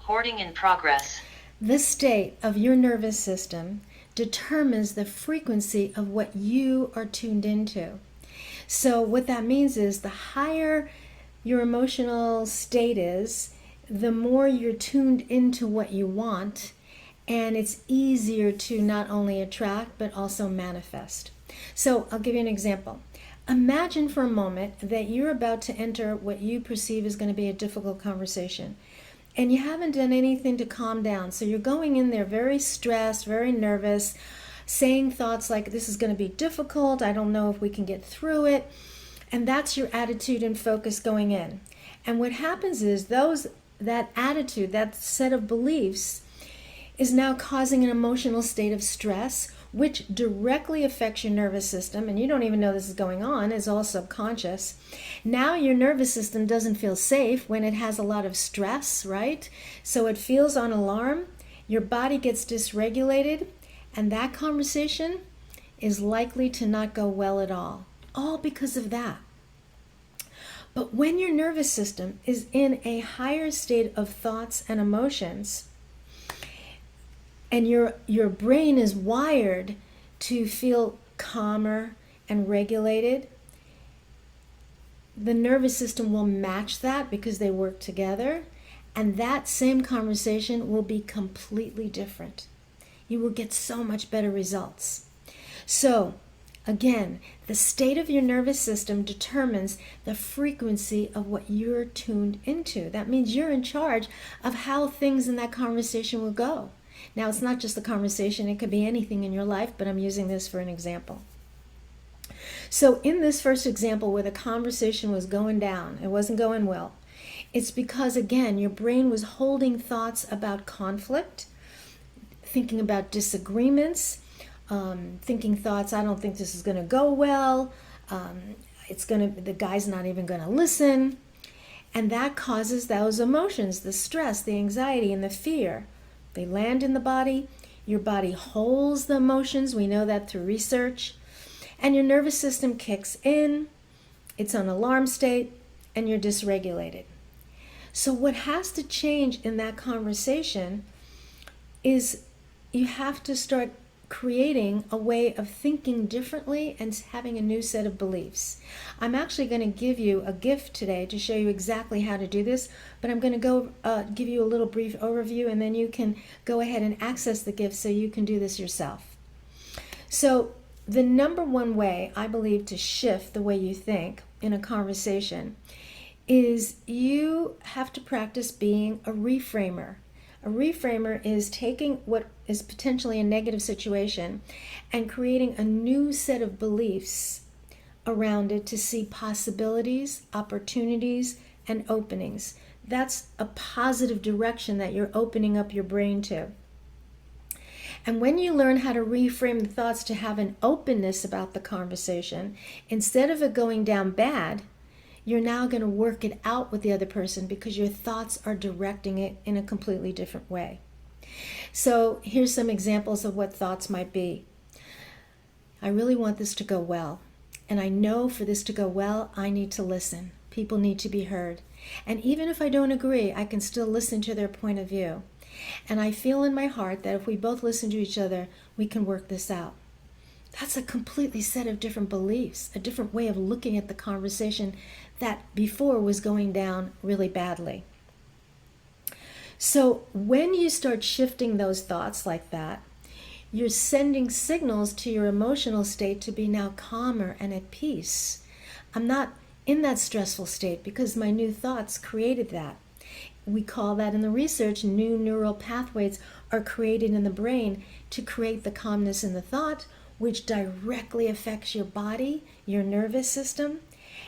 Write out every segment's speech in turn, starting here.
Recording in progress. The state of your nervous system determines the frequency of what you are tuned into. So what that means is the higher your emotional state is, the more you're tuned into what you want, and it's easier to not only attract but also manifest. So I'll give you an example. Imagine for a moment that you're about to enter what you perceive is going to be a difficult conversation, and you haven't done anything to calm down. So you're going in there very stressed, very nervous, saying thoughts like, this is going to be difficult, I don't know if we can get through it. And that's your attitude and focus going in. And what happens is that attitude, that set of beliefs, is now causing an emotional state of stress, which directly affects your nervous system, and you don't even know this is going on. It's all subconscious. Now your nervous system doesn't feel safe when it has a lot of stress, right? So it feels on alarm, your body gets dysregulated, and that conversation is likely to not go well at all because of that. But when your nervous system is in a higher state of thoughts and emotions, and your brain is wired to feel calmer and regulated, the nervous system will match that because they work together, and that same conversation will be completely different. You will get so much better results. So, again, the state of your nervous system determines the frequency of what you're tuned into. That means you're in charge of how things in that conversation will go. Now, it's not just the conversation, it could be anything in your life, but I'm using this for an example. So in this first example where the conversation was going down, it wasn't going well, it's because, again, your brain was holding thoughts about conflict, thinking about disagreements, thinking thoughts, I don't think this is going to go well, the guy's not even going to listen, and that causes those emotions, the stress, the anxiety, and the fear. They land in the body. Your body holds the emotions. We know that through research. And your nervous system kicks in. It's on alarm state, and you're dysregulated. So what has to change in that conversation is you have to start creating a way of thinking differently and having a new set of beliefs. I'm actually going to give you a gift today to show you exactly how to do this, but I'm going to give you a little brief overview, and then you can go ahead and access the gift so you can do this yourself. So the number one way, I believe, to shift the way you think in a conversation is you have to practice being a reframer. A reframer is taking what is potentially a negative situation and creating a new set of beliefs around it to see possibilities, opportunities, and openings. That's a positive direction that you're opening up your brain to. And when you learn how to reframe the thoughts to have an openness about the conversation, instead of it going down bad, you're now going to work it out with the other person because your thoughts are directing it in a completely different way. So here's some examples of what thoughts might be. I really want this to go well. And I know for this to go well, I need to listen. People need to be heard. And even if I don't agree, I can still listen to their point of view. And I feel in my heart that if we both listen to each other, we can work this out. That's a completely set of different beliefs, a different way of looking at the conversation that before was going down really badly. So when you start shifting those thoughts like that, you're sending signals to your emotional state to be now calmer and at peace. I'm not in that stressful state because my new thoughts created that. We call that in the research, new neural pathways are created in the brain to create the calmness in the thought, which directly affects your body, your nervous system.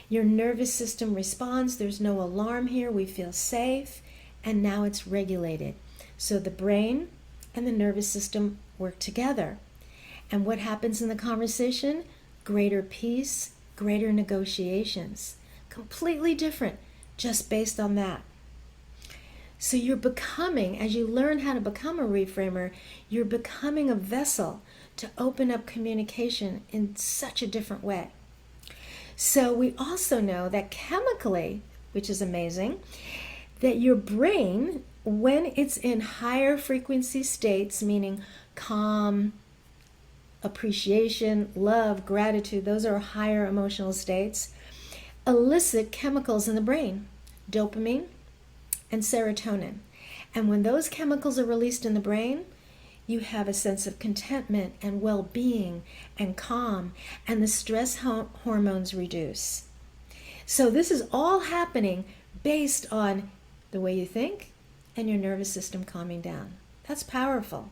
Your nervous system responds. There's no alarm here. We feel safe. And now it's regulated. So the brain and the nervous system work together. And what happens in the conversation? Greater peace, greater negotiations. Completely different, just based on that. So you're becoming, as you learn how to become a reframer, you're becoming a vessel to open up communication in such a different way. So we also know that chemically, which is amazing, that your brain when it's in higher frequency states, meaning calm, appreciation, love, gratitude, those are higher emotional states, elicit chemicals in the brain, dopamine and serotonin. And when those chemicals are released in the brain, you have a sense of contentment and well-being and calm, and the stress hormones reduce. So this is all happening based on the way you think and your nervous system calming down. That's powerful.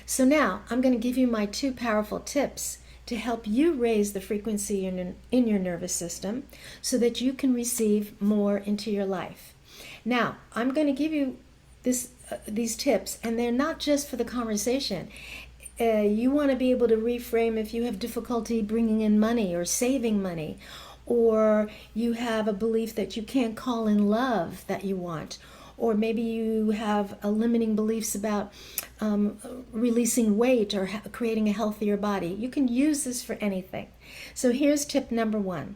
So now I'm going to give you my 2 powerful tips to help you raise the frequency in your nervous system so that you can receive more into your life. Now, I'm going to give you these tips, and they're not just for the conversation. You want to be able to reframe if you have difficulty bringing in money or saving money, or you have a belief that you can't call in love that you want, or maybe you have a limiting beliefs about releasing weight or creating a healthier body. You can use this for anything. So here's tip number 1.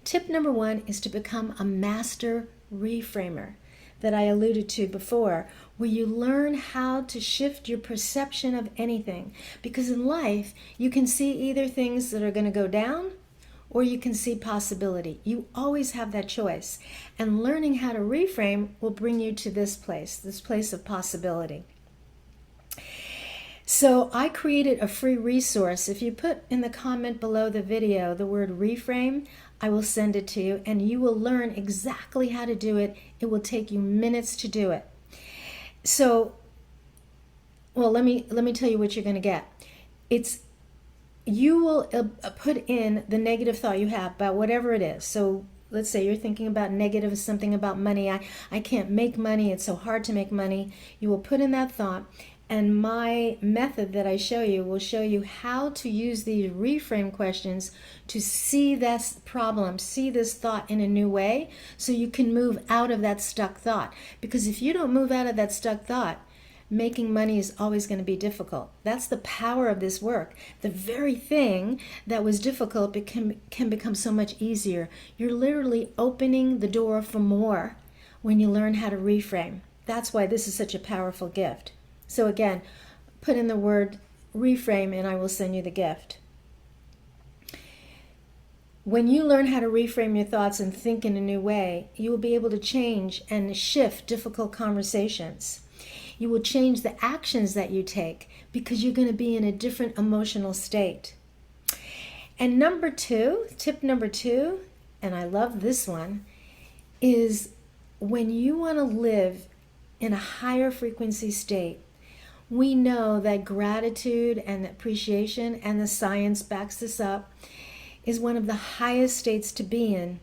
Tip number 1 is to become a master reframer that I alluded to before, where you learn how to shift your perception of anything. Because in life, you can see either things that are going to go down, or you can see possibility. You always have that choice. And learning how to reframe will bring you to this place of possibility. So I created a free resource. If you put in the comment below the video the word reframe, I will send it to you, and you will learn exactly how to do it. It will take you minutes to do it. So, well, let me tell you what you're going to get. You will put in the negative thought you have about whatever it is. So let's say you're thinking about negative, something about money. I can't make money. It's so hard to make money. You will put in that thought, and my method that I show you will show you how to use these reframe questions to see this problem, see this thought in a new way, so you can move out of that stuck thought. Because if you don't move out of that stuck thought, making money is always going to be difficult. That's the power of this work. The very thing that was difficult can become so much easier. You're literally opening the door for more when you learn how to reframe. That's why this is such a powerful gift. So again, put in the word reframe and I will send you the gift. When you learn how to reframe your thoughts and think in a new way, you will be able to change and shift difficult conversations. You will change the actions that you take because you're going to be in a different emotional state. And tip number 2, and I love this one, is when you want to live in a higher frequency state, we know that gratitude and appreciation, and the science backs this up, is one of the highest states to be in.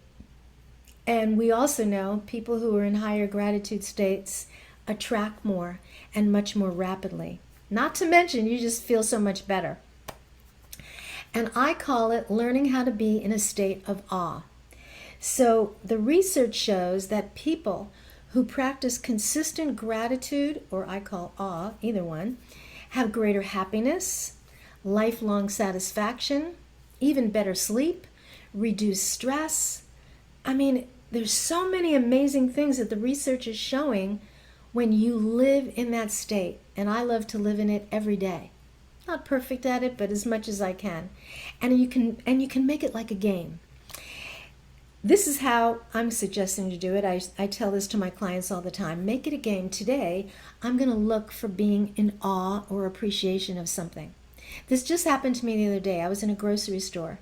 And we also know people who are in higher gratitude states attract more and much more rapidly. Not to mention, you just feel so much better. And I call it learning how to be in a state of awe. So the research shows that people who practice consistent gratitude, or I call awe, either one, have greater happiness, lifelong satisfaction, even better sleep, reduced stress. I mean, there's so many amazing things that the research is showing when you live in that state. And I love to live in it every day. Not perfect at it, but as much as I can. And you can make it like a game. This is how I'm suggesting to do it. I tell this to my clients all the time. Make it a game. Today, I'm going to look for being in awe or appreciation of something. This just happened to me the other day. I was in a grocery store,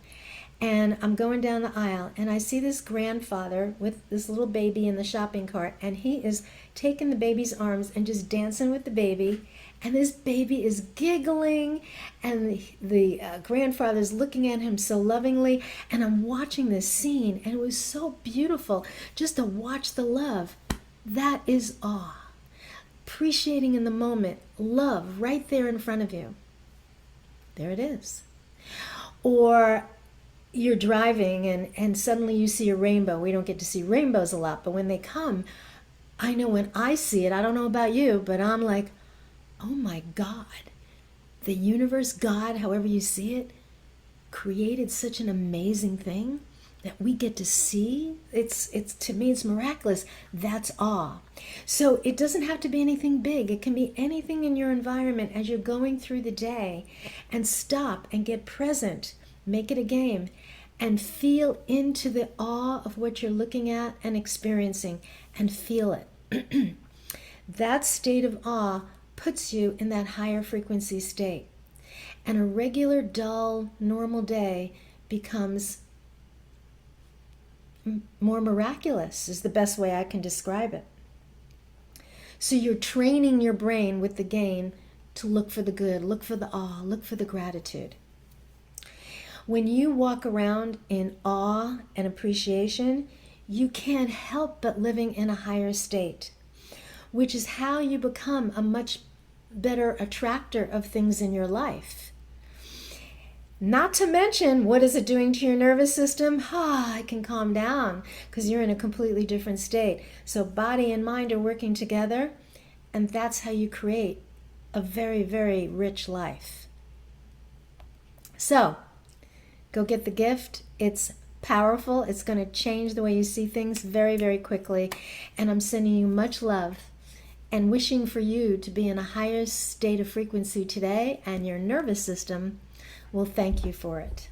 and I'm going down the aisle, and I see this grandfather with this little baby in the shopping cart, and he is taking the baby's arms and just dancing with the baby, and this baby is giggling, and the grandfather's looking at him so lovingly, and I'm watching this scene, and it was so beautiful just to watch the love. That is awe. Appreciating in the moment, love right there in front of you. There it is. Or you're driving and suddenly you see a rainbow. We don't get to see rainbows a lot, but when they come, I know when I see it, I don't know about you, but I'm like, oh my God, the universe, God, however you see it, created such an amazing thing that we get to see, it's to me it's miraculous. That's awe. So it doesn't have to be anything big. It can be anything in your environment as you're going through the day, and stop and get present. Make it a game and feel into the awe of what you're looking at and experiencing, and feel it. That state of awe puts you in that higher frequency state. And a regular, dull, normal day becomes more miraculous, is the best way I can describe it. So you're training your brain with the game to look for the good, look for the awe, look for the gratitude. When you walk around in awe and appreciation, you can't help but living in a higher state, which is how you become a much better attractor of things in your life. Not to mention, what is it doing to your nervous system? It can calm down because you're in a completely different state. So body and mind are working together, and that's how you create a very, very rich life. So, go get the gift. It's powerful. It's going to change the way you see things very, very quickly. And I'm sending you much love and wishing for you to be in a higher state of frequency today, and your nervous system will thank you for it.